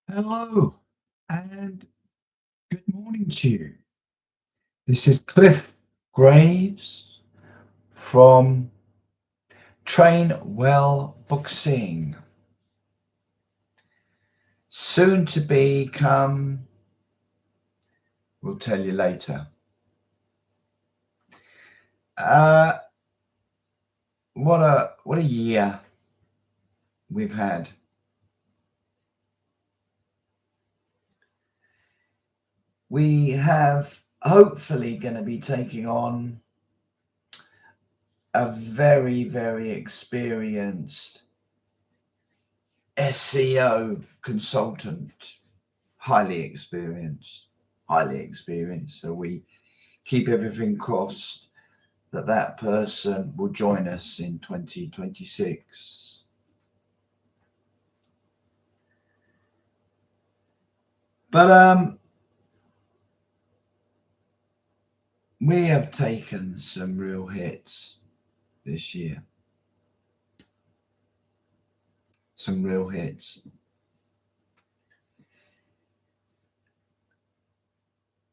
Hello and good morning to you. This is Cliff Graves from Train Well Boxing, soon to become, we'll tell you later. Uh, what a year we've had. We have hopefully going to be taking on a very experienced SEO consultant, highly experienced. So we keep everything crossed that that person will join us in 2026. But we have taken some real hits this year. Some real hits.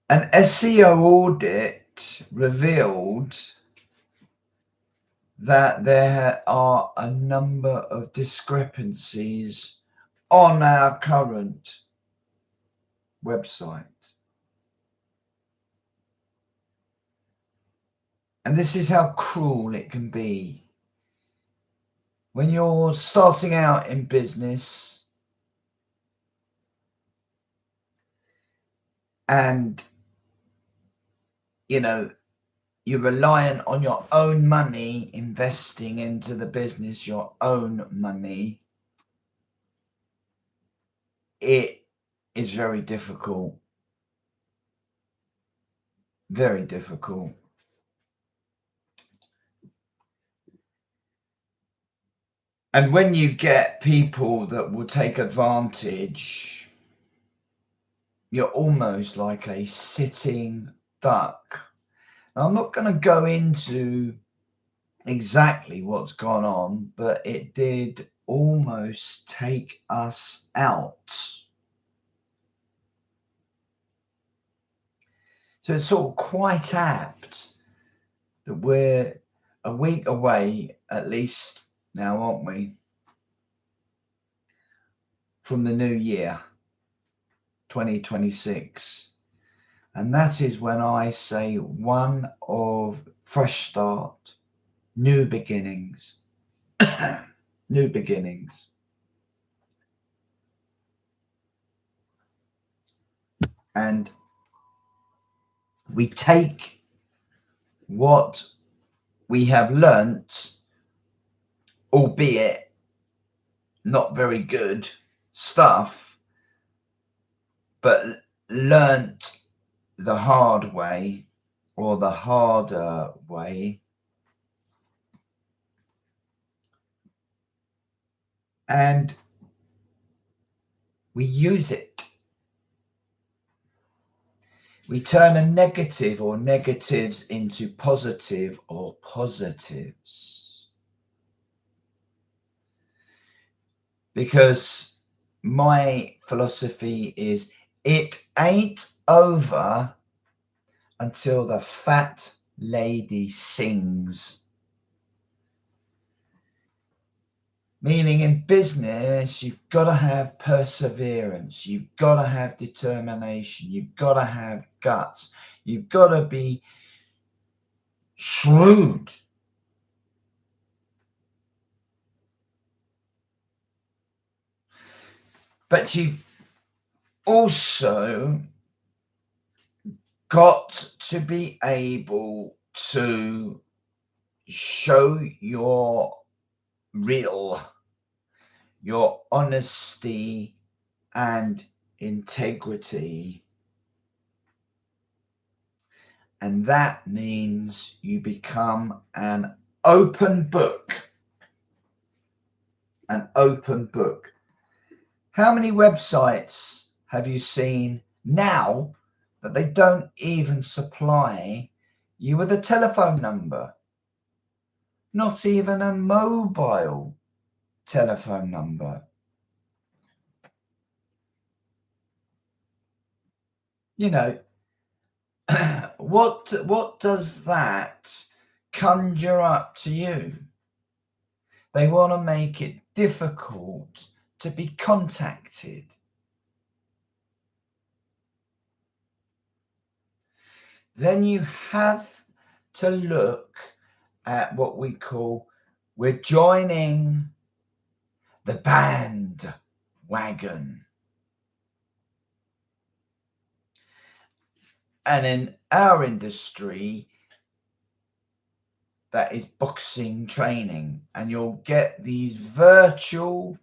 An SEO audit revealed that there are a number of discrepancies on our current website. And this is how cruel it can be. When you're starting out in business and, you're reliant on your own money, investing into the business, your own money, it is very difficult. Very difficult. And when you get people that will take advantage, you're almost like a sitting duck. Now, I'm not going to go into exactly what's gone on, but it did almost take us out. So it's sort of quite apt that we're a week away, at least now, aren't we, from the new year, 2026. And that is when I say one of fresh start, new beginnings, new beginnings. And we take what we have learnt, albeit not very good stuff, but learnt the hard way or the harder way, and we use it. We turn a negative or negatives into positive or positives. Because my philosophy is it ain't over until the fat lady sings. Meaning in business, you've got to have perseverance. You've got to have determination. You've got to have guts. You've got to be shrewd. But you've also got to be able to show your honesty and integrity. And that means you become an open book. An open book. How many websites have you seen now that they don't even supply you with a telephone number? Not even a mobile telephone number. You know, what does that conjure up to you? They want to make it difficult to be contacted. Then you have to look at what we call, we're joining the bandwagon. And in our industry, that is boxing training, and you'll get these virtual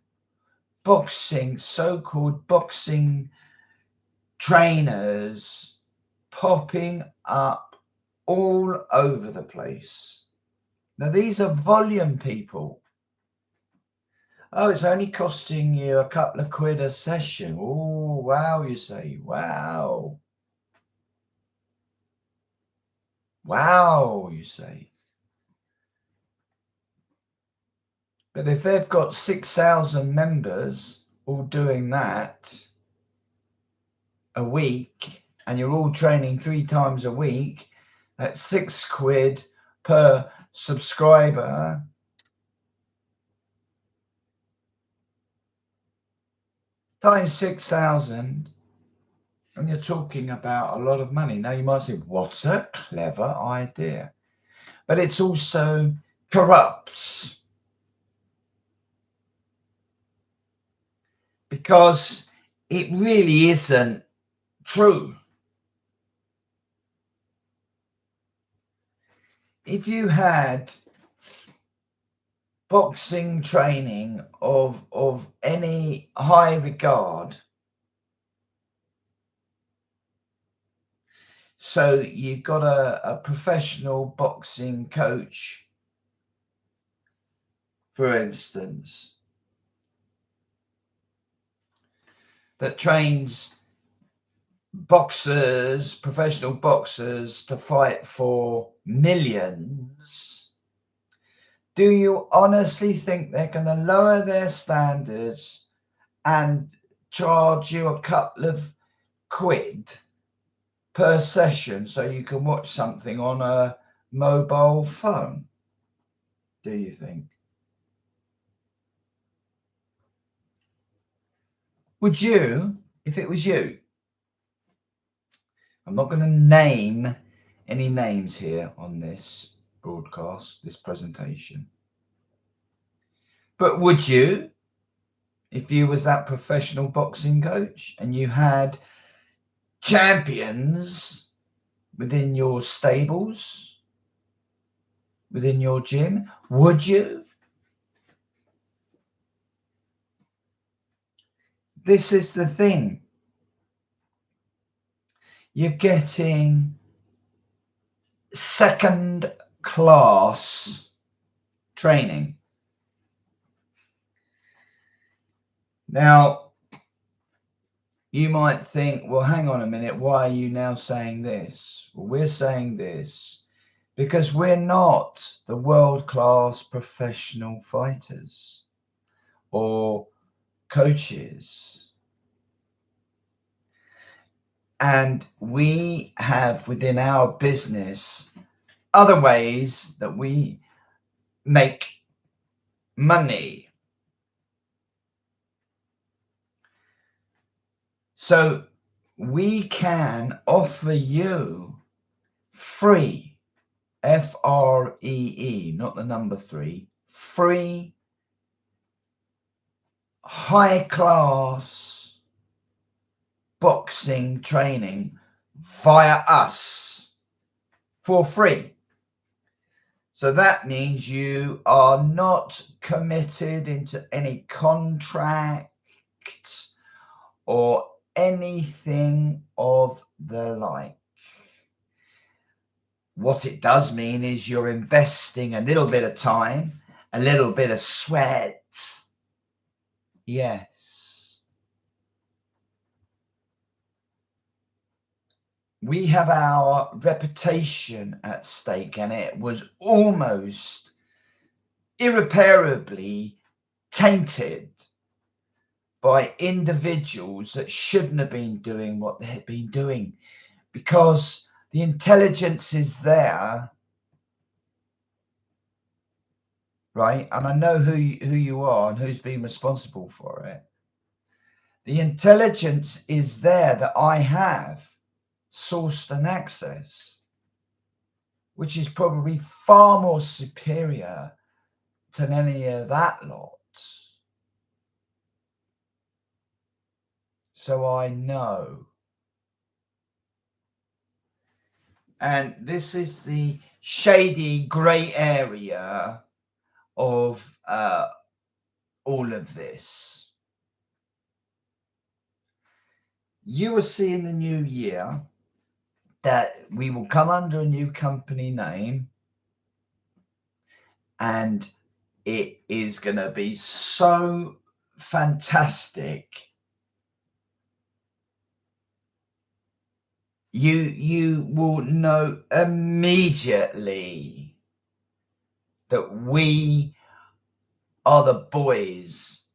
boxing, so-called boxing trainers popping up all over the place. Now, these are volume people. Oh, it's only costing you a couple of quid a session. Oh, wow, you say. Wow. Wow, you say. But if they've got 6,000 members all doing that a week, and you're all training 3 times a week, that's 6 quid per subscriber. Times 6,000, and you're talking about a lot of money. Now you might say, what a clever idea. But it's also corrupts. Because it really isn't true. If you had boxing training of any high regard, so you've got a professional boxing coach, for instance, that trains boxers, professional boxers, to fight for millions, do you honestly think they're going to lower their standards and charge you a couple of quid per session so you can watch something on a mobile phone? Do you think? Would you, if it was you? I'm not going to name any names here on this broadcast, this presentation. But would you, if you was that professional boxing coach and you had champions within your stables, within your gym, would you? This is the thing. You're getting second class training. Now, you might think, well, hang on a minute, why are you now saying this? Well, we're saying this because we're not the world-class professional fighters or coaches. And we have within our business other ways that we make money. So we can offer you free, F-R-E-E, not the number 3, free, high-class boxing training via us for free. So that means you are not committed into any contract or anything of the like. What it does mean is you're investing a little bit of time, a little bit of sweat. Yes. We have our reputation at stake, and it was almost irreparably tainted by individuals that shouldn't have been doing what they had been doing, because the intelligence is there, right? And I know who you are and who's been responsible for it. The intelligence is there that I have sourced and access, which is probably far more superior than any of that lot. So I know. And this is the shady grey area of all of this. You will see in the new year that we will come under a new company name, and it is going to be so fantastic. You will know immediately that we are the boys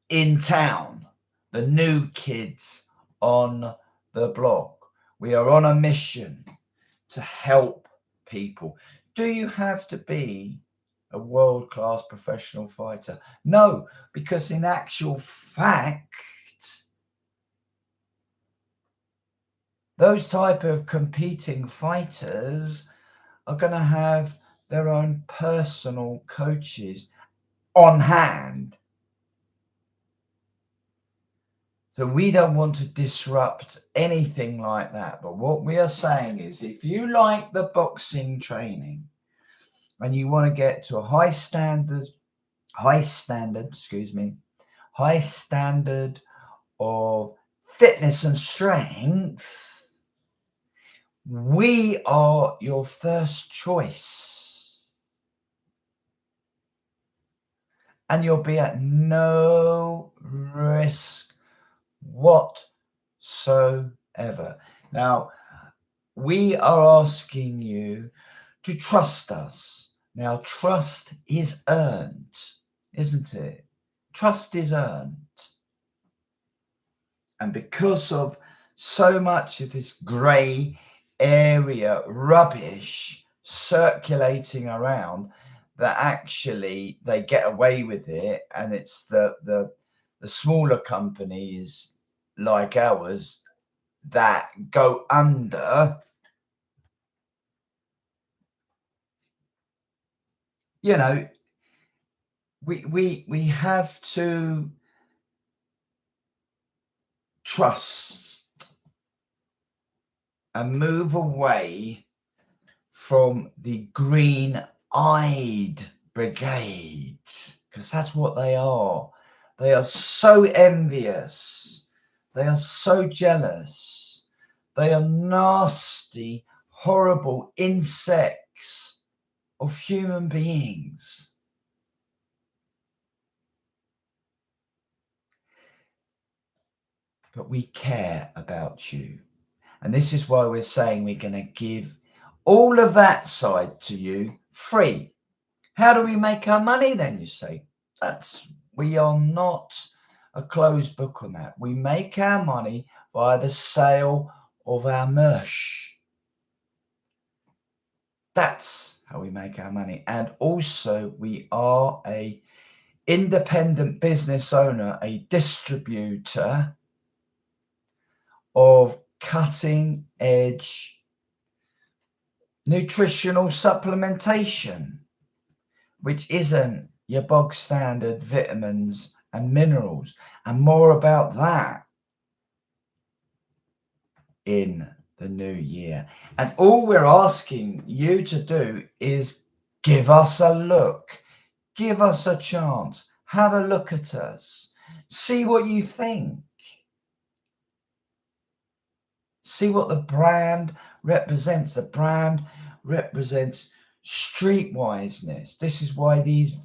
in town, the new kids on the block. We are on a mission to help people. Do you have to be a world-class professional fighter? No, because in actual fact, those type of competing fighters are going to have their own personal coaches on hand. So we don't want to disrupt anything like that. But what we are saying is, if you like the boxing training and you want to get to a high standard of fitness and strength, we are your first choice. And you'll be at no risk whatsoever. Now, we are asking you to trust us. Now, trust is earned, isn't it? Trust is earned. And because of so much of this grey area rubbish circulating around, that actually they get away with it, and it's the smaller companies like ours that go under. You know, we have to trust and move away from the green-eyed brigade, because that's what they are. They are so envious. They are so jealous. They are nasty, horrible insects of human beings. But we care about you. And this is why we're saying we're going to give all of that side to you free. How do we make our money then, you say? We are not a closed book on that. We make our money via the sale of our merch. That's how we make our money. And also we are a independent business owner, a distributor of cutting edge nutritional supplementation, which isn't your bog standard vitamins and minerals. And more about that in the new year. And all we're asking you to do is give us a look, give us a chance, have a look at us, see what you think, see what the brand represents. The brand represents streetwiseness. This is why these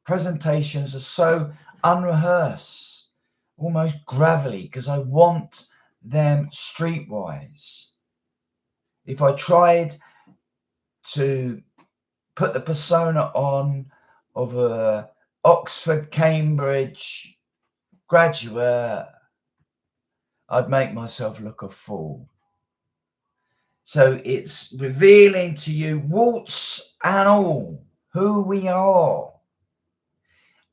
presentations are so unrehearsed, almost gravelly, because I want them streetwise. If I tried to put the persona on of a Oxford, Cambridge graduate, I'd make myself look a fool. So it's revealing to you, warts and all, who we are.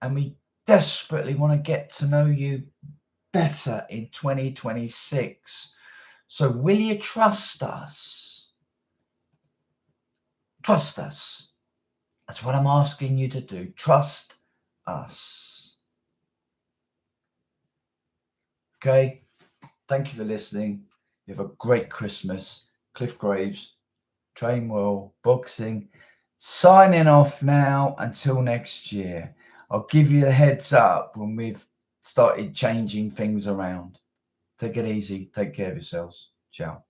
And we desperately want to get to know you better in 2026. So will you trust us? Trust us. That's what I'm asking you to do. Trust us. Okay? Thank you for listening. You have a great Christmas. Cliff Graves, Train Well, Boxing. Signing off now until next year. I'll give you the heads up when we've started changing things around. Take it easy. Take care of yourselves. Ciao.